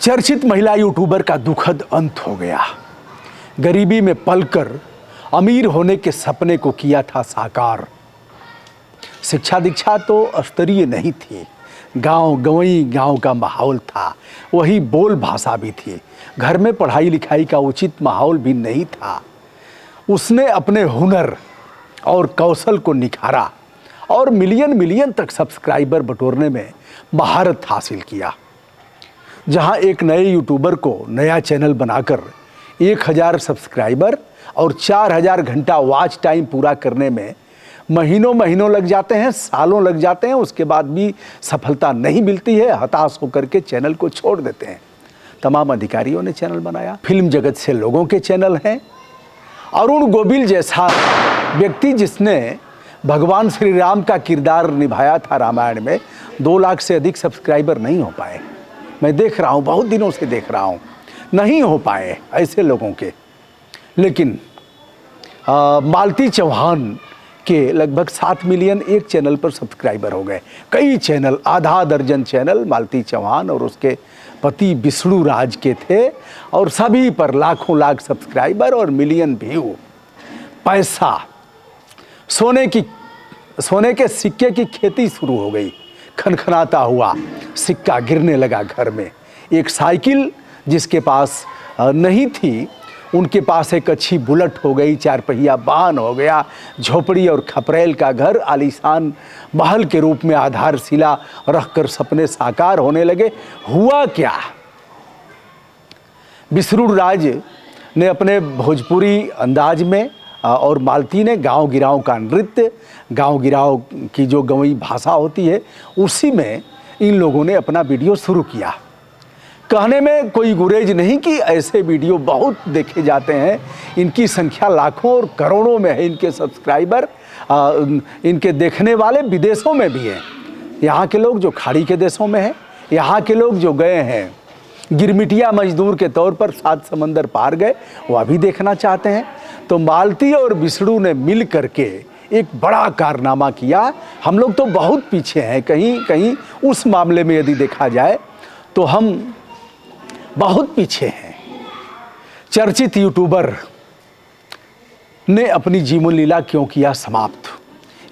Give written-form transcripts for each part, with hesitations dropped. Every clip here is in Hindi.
चर्चित महिला यूट्यूबर का दुखद अंत हो गया। गरीबी में पलकर अमीर होने के सपने को किया था साकार। शिक्षा दीक्षा तो स्तरीय नहीं थी, गांव गंवई गांव का माहौल था, वही बोल भाषा भी थी। घर में पढ़ाई लिखाई का उचित माहौल भी नहीं था। उसने अपने हुनर और कौशल को निखारा और मिलियन मिलियन तक सब्सक्राइबर बटोरने में महारत हासिल किया। जहां एक नए यूट्यूबर को नया चैनल बनाकर 1000 सब्सक्राइबर और 4000 घंटा वॉच टाइम पूरा करने में महीनों महीनों लग जाते हैं, सालों लग जाते हैं, उसके बाद भी सफलता नहीं मिलती है, हताश होकर के चैनल को छोड़ देते हैं। तमाम अधिकारियों ने चैनल बनाया, फिल्म जगत से लोगों के चैनल हैं। अरुण गोविल जैसा व्यक्ति जिसने भगवान श्री राम का किरदार निभाया था रामायण में, 2 लाख से अधिक सब्सक्राइबर नहीं हो पाए। मैं देख रहा हूँ, बहुत दिनों से देख रहा हूँ, नहीं हो पाए ऐसे लोगों के। लेकिन मालती चौहान के लगभग 7 मिलियन एक चैनल पर सब्सक्राइबर हो गए। कई चैनल, आधा दर्जन चैनल मालती चौहान और उसके पति विष्णु राज के थे और सभी पर लाखों लाख सब्सक्राइबर और मिलियन व्यू। पैसा, सोने के सिक्के की खेती शुरू हो गई। खनखनाता हुआ सिक्का गिरने लगा घर में। एक साइकिल जिसके पास नहीं थी, उनके पास एक अच्छी बुलेट हो गई, 4 पहिया वाहन हो गया। झोपड़ी और खपरेल का घर आलीशान महल के रूप में आधारशिला रखकर सपने साकार होने लगे। हुआ क्या? विष्णु राज ने अपने भोजपुरी अंदाज में और मालती ने गांव गिराव का नृत्य, गांव गिराव की जो गंवई भाषा होती है, उसी में इन लोगों ने अपना वीडियो शुरू किया। कहने में कोई गुरेज नहीं कि ऐसे वीडियो बहुत देखे जाते हैं। इनकी संख्या लाखों और करोड़ों में है। इनके सब्सक्राइबर, इनके देखने वाले विदेशों में भी हैं। यहाँ के लोग जो खाड़ी के देशों में हैं, यहाँ के लोग जो गए हैं गिरमिटिया मजदूर के तौर पर 7 समंदर पार गए, वह भी देखना चाहते हैं। तो मालती और विष्णु ने मिल करके एक बड़ा कारनामा किया। हम लोग तो बहुत पीछे हैं, कहीं कहीं उस मामले में यदि देखा जाए तो हम बहुत पीछे हैं। चर्चित यूट्यूबर ने अपनी जीवन लीला क्यों किया समाप्त,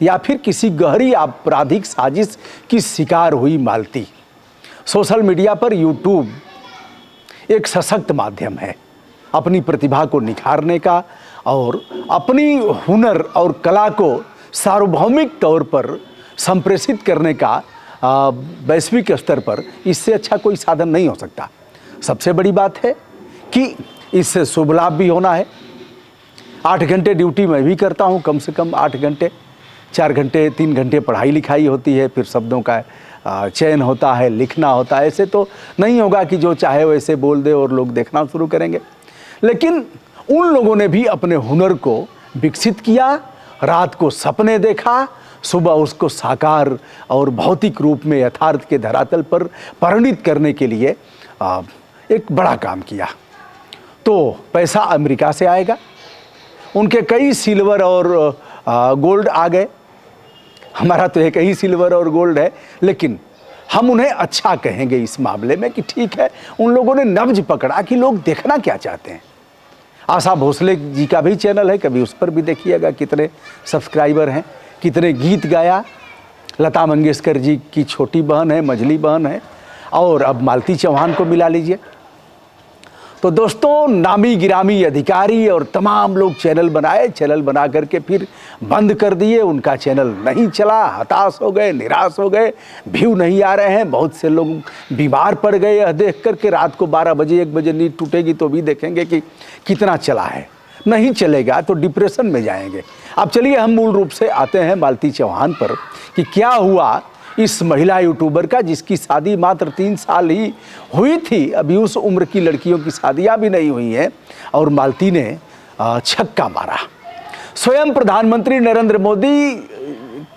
या फिर किसी गहरी आपराधिक साजिश की शिकार हुई मालती? सोशल मीडिया पर यूट्यूब एक सशक्त माध्यम है अपनी प्रतिभा को निखारने का और अपनी हुनर और कला को सार्वभौमिक तौर पर संप्रेषित करने का वैश्विक स्तर पर। इससे अच्छा कोई साधन नहीं हो सकता। सबसे बड़ी बात है कि इससे शुभ लाभ भी होना है। 8 घंटे ड्यूटी मैं भी करता हूँ, कम से कम 8 घंटे, 4 घंटे 3 घंटे पढ़ाई लिखाई होती है, फिर शब्दों का चयन होता है, लिखना होता है। ऐसे तो नहीं होगा कि जो चाहे वैसे बोल दे और लोग देखना शुरू करेंगे। लेकिन उन लोगों ने भी अपने हुनर को विकसित किया, रात को सपने देखा, सुबह उसको साकार और भौतिक रूप में यथार्थ के धरातल पर परिणित करने के लिए एक बड़ा काम किया। तो पैसा अमेरिका से आएगा, उनके कई सिल्वर और गोल्ड आ गए। हमारा तो एक ही सिल्वर और गोल्ड है, लेकिन हम उन्हें अच्छा कहेंगे इस मामले में कि ठीक है, उन लोगों ने नब्ज पकड़ा कि लोग देखना क्या चाहते हैं। आशा भोसले जी का भी चैनल है, कभी उस पर भी देखिएगा कितने सब्सक्राइबर हैं, कितने गीत गाया। लता मंगेशकर जी की छोटी बहन है, मझली बहन है, और अब मालती चौहान को मिला लीजिए। तो दोस्तों, नामी गिरामी अधिकारी और तमाम लोग चैनल बनाए, चैनल बना करके फिर बंद कर दिए। उनका चैनल नहीं चला, हताश हो गए, निराश हो गए, व्यू नहीं आ रहे हैं। बहुत से लोग बीमार पड़ गए। यह देख करके रात को 12 बजे 1 बजे नींद टूटेगी तो भी देखेंगे कि कितना चला है। नहीं चलेगा तो डिप्रेशन में जाएंगे। अब चलिए हम मूल रूप से आते हैं मालती चौहान पर कि क्या हुआ इस महिला यूट्यूबर का, जिसकी शादी मात्र 3 साल ही हुई थी। अभी उस उम्र की लड़कियों की शादियां भी नहीं हुई हैं और मालती ने छक्का मारा। स्वयं प्रधानमंत्री नरेंद्र मोदी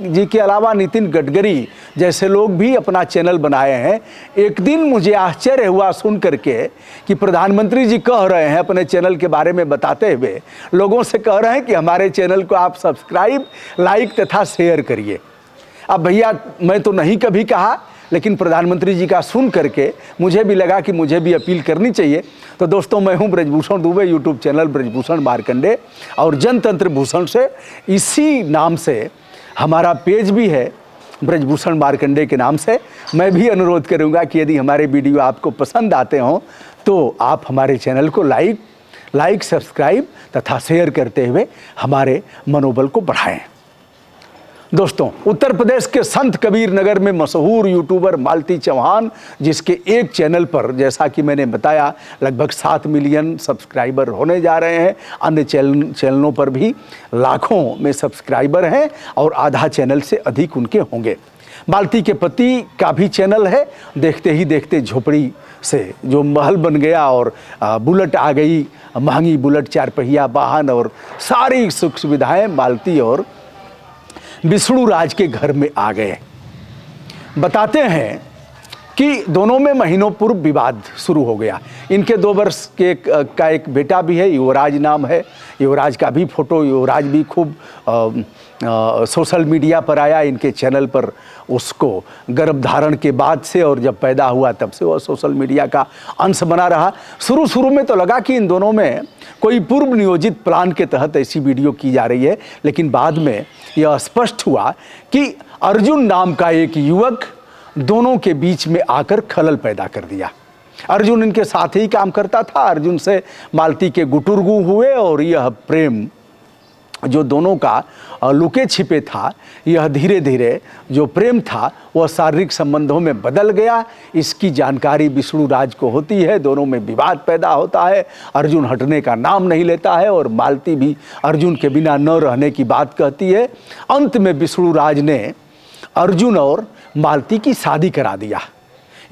जी के अलावा नितिन गडकरी जैसे लोग भी अपना चैनल बनाए हैं। एक दिन मुझे आश्चर्य हुआ सुन करके कि प्रधानमंत्री जी कह रहे हैं अपने चैनल के बारे में बताते हुए, लोगों से कह रहे हैं कि हमारे चैनल को आप सब्सक्राइब, लाइक तथा शेयर करिए। अब भैया, मैं तो नहीं कभी कहा, लेकिन प्रधानमंत्री जी का सुन करके मुझे भी लगा कि मुझे भी अपील करनी चाहिए। तो दोस्तों, मैं हूं ब्रजभूषण दुबे, यूट्यूब चैनल ब्रजभूषण मार्कंडे और जनतंत्र भूषण से इसी नाम से हमारा पेज भी है, ब्रजभूषण मार्कंडे के नाम से। मैं भी अनुरोध करूंगा कि यदि हमारे वीडियो आपको पसंद आते हों तो आप हमारे चैनल को लाइक, सब्सक्राइब तथा शेयर करते हुए हमारे मनोबल को बढ़ाएं। दोस्तों, उत्तर प्रदेश के संत कबीर नगर में मशहूर यूट्यूबर मालती चौहान, जिसके एक चैनल पर जैसा कि मैंने बताया लगभग 7 मिलियन सब्सक्राइबर होने जा रहे हैं, अन्य चैनलों पर भी लाखों में सब्सक्राइबर हैं और आधा चैनल से अधिक उनके होंगे। मालती के पति का भी चैनल है। देखते ही देखते झोपड़ी से जो महल बन गया और बुलेट आ गई, महंगी बुलेट, 4 पहिया वाहन और सारी सुख सुविधाएं मालती और विष्णु राज के घर में आ गए। बताते हैं कि दोनों में महीनों पूर्व विवाद शुरू हो गया। इनके 2 वर्ष का एक बेटा भी है, युवराज नाम है। युवराज का भी फोटो, युवराज भी खूब सोशल मीडिया पर आया, इनके चैनल पर। उसको गर्भधारण के बाद से और जब पैदा हुआ तब से वह सोशल मीडिया का अंश बना रहा। शुरू में तो लगा कि इन दोनों में कोई पूर्व नियोजित प्लान के तहत ऐसी वीडियो की जा रही है, लेकिन बाद में यह स्पष्ट हुआ कि अर्जुन नाम का एक युवक दोनों के बीच में आकर खलल पैदा कर दिया। अर्जुन इनके साथ ही काम करता था। अर्जुन से मालती के गुटुरगु हुए और यह प्रेम जो दोनों का लुके छिपे था, यह धीरे धीरे जो प्रेम था वह शारीरिक संबंधों में बदल गया। इसकी जानकारी विष्णु राज को होती है। दोनों में विवाद पैदा होता है। अर्जुन हटने का नाम नहीं लेता है और मालती भी अर्जुन के बिना न रहने की बात कहती है। अंत में विष्णु राज ने अर्जुन और मालती की शादी करा दिया।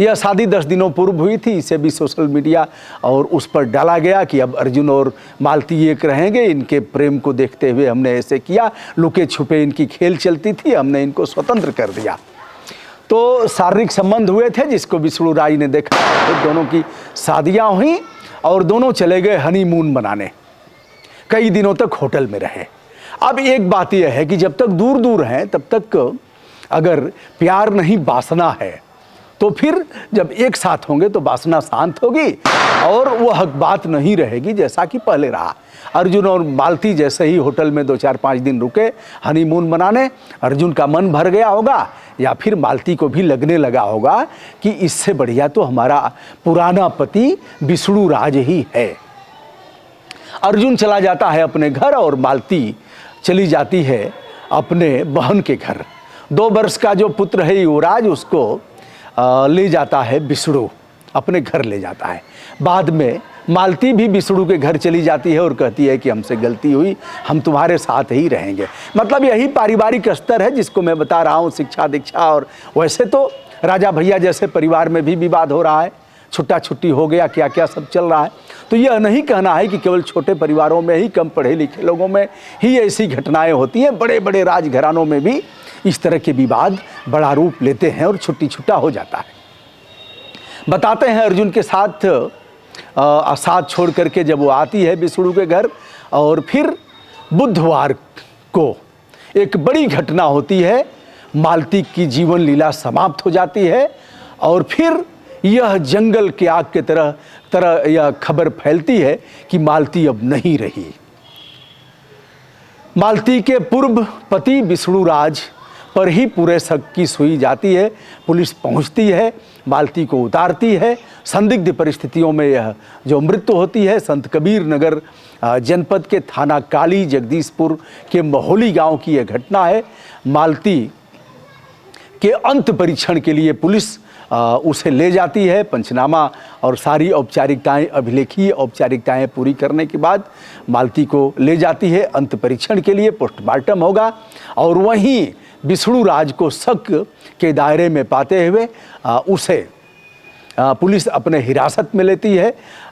यह शादी 10 दिनों पूर्व हुई थी। इसे भी सोशल मीडिया और उस पर डाला गया कि अब अर्जुन और मालती एक रहेंगे। इनके प्रेम को देखते हुए हमने ऐसे किया। लुके छुपे इनकी खेल चलती थी, हमने इनको स्वतंत्र कर दिया। तो शारीरिक संबंध हुए थे जिसको विष्णु राज ने देखा। तो दोनों की शादियाँ हुई और दोनों चले गए हनीमून मनाने। कई दिनों तक होटल में रहे। अब एक बात यह है कि जब तक दूर दूर हैं तब तक अगर प्यार नहीं वासना है, तो फिर जब एक साथ होंगे तो वासना शांत होगी और वह बात नहीं रहेगी जैसा कि पहले रहा। अर्जुन और मालती जैसे ही होटल में 2-4-5 दिन रुके हनीमून मनाने, अर्जुन का मन भर गया होगा या फिर मालती को भी लगने लगा होगा कि इससे बढ़िया तो हमारा पुराना पति विष्णु राज ही है। अर्जुन चला जाता है अपने घर और मालती चली जाती है अपने बहन के घर। 2 वर्ष का जो पुत्र है युवराज, उसको ले जाता है विष्णु, अपने घर ले जाता है। बाद में मालती भी विष्णु के घर चली जाती है और कहती है कि हमसे गलती हुई, हम तुम्हारे साथ ही रहेंगे। मतलब यही पारिवारिक स्तर है जिसको मैं बता रहा हूँ, शिक्षा दीक्षा। और वैसे तो राजा भैया जैसे परिवार में भी विवाद हो रहा है, छुट्टा छुट्टी हो गया, क्या क्या सब चल रहा है। तो यह नहीं कहना है कि केवल छोटे परिवारों में ही, कम पढ़े लिखे लोगों में ही ऐसी घटनाएं होती हैं। बड़े बड़े राजघरानों में भी इस तरह के विवाद बड़ा रूप लेते हैं और छुट्टी छुट्टा हो जाता है। बताते हैं अर्जुन के साथ छोड़ करके जब वो आती है विष्णु के घर, और फिर बुधवार को एक बड़ी घटना होती है। मालती की जीवन लीला समाप्त हो जाती है और फिर यह जंगल के आग के तरह यह खबर फैलती है कि मालती अब नहीं रही। मालती के पूर्व पति विष्णु राज पर ही पूरे शक की सुई जाती है। पुलिस पहुंचती है, मालती को उतारती है। संदिग्ध परिस्थितियों में यह जो मृत्यु होती है, संत कबीर नगर जनपद के थाना काली जगदीशपुर के महोली गांव की यह घटना है। मालती के अंत परीक्षण के लिए पुलिस उसे ले जाती है। पंचनामा और सारी औपचारिकताएं, अभिलेखीय औपचारिकताएं पूरी करने के बाद मालती को ले जाती है अंत परीक्षण के लिए। पोस्टमार्टम होगा और वहीं विष्णु राज को शक के दायरे में पाते हुए उसे पुलिस अपने हिरासत में लेती है।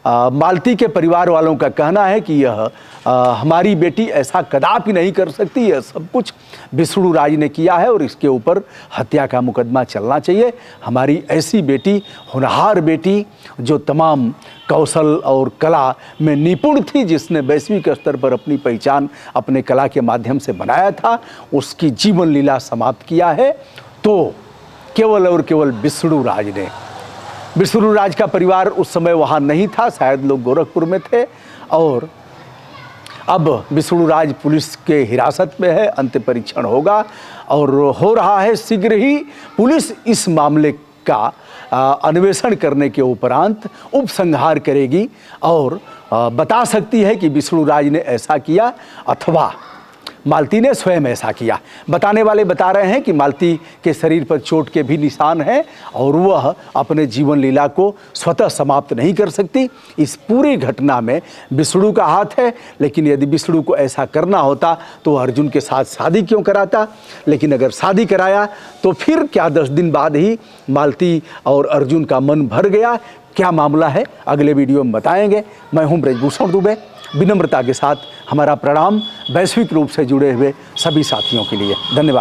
मालती के परिवार वालों का कहना है कि यह हमारी बेटी ऐसा कदापि नहीं कर सकती, यह सब कुछ विष्णु राज ने किया है और इसके ऊपर हत्या का मुकदमा चलना चाहिए। हमारी ऐसी बेटी, होनहार बेटी, जो तमाम कौशल और कला में निपुण थी, जिसने वैश्विक स्तर पर अपनी पहचान अपने कला के माध्यम से बनाया था, उसकी जीवन लीला समाप्त किया है। तो केवल और केवल विष्णु राज ने। विष्णु राज का परिवार उस समय वहाँ नहीं था, शायद लोग गोरखपुर में थे। और अब विष्णु राज पुलिस के हिरासत में है, अंत्य परीक्षण होगा और हो रहा है शीघ्र ही। पुलिस इस मामले का अन्वेषण करने के उपरांत उपसंहार करेगी और बता सकती है कि विष्णु राज ने ऐसा किया अथवा मालती ने स्वयं ऐसा किया। बताने वाले बता रहे हैं कि मालती के शरीर पर चोट के भी निशान हैं और वह अपने जीवन लीला को स्वतः समाप्त नहीं कर सकती। इस पूरी घटना में विष्णु का हाथ है, लेकिन यदि विष्णु को ऐसा करना होता तो अर्जुन के साथ शादी क्यों कराता। लेकिन अगर शादी कराया तो फिर क्या 10 दिन बाद ही मालती और अर्जुन का मन भर गया। क्या मामला है अगले वीडियो में बताएंगे। मैं हूं ब्रजभूषण दुबे। विनम्रता के साथ हमारा प्रणाम वैश्विक रूप से जुड़े हुए सभी साथियों के लिए। धन्यवाद।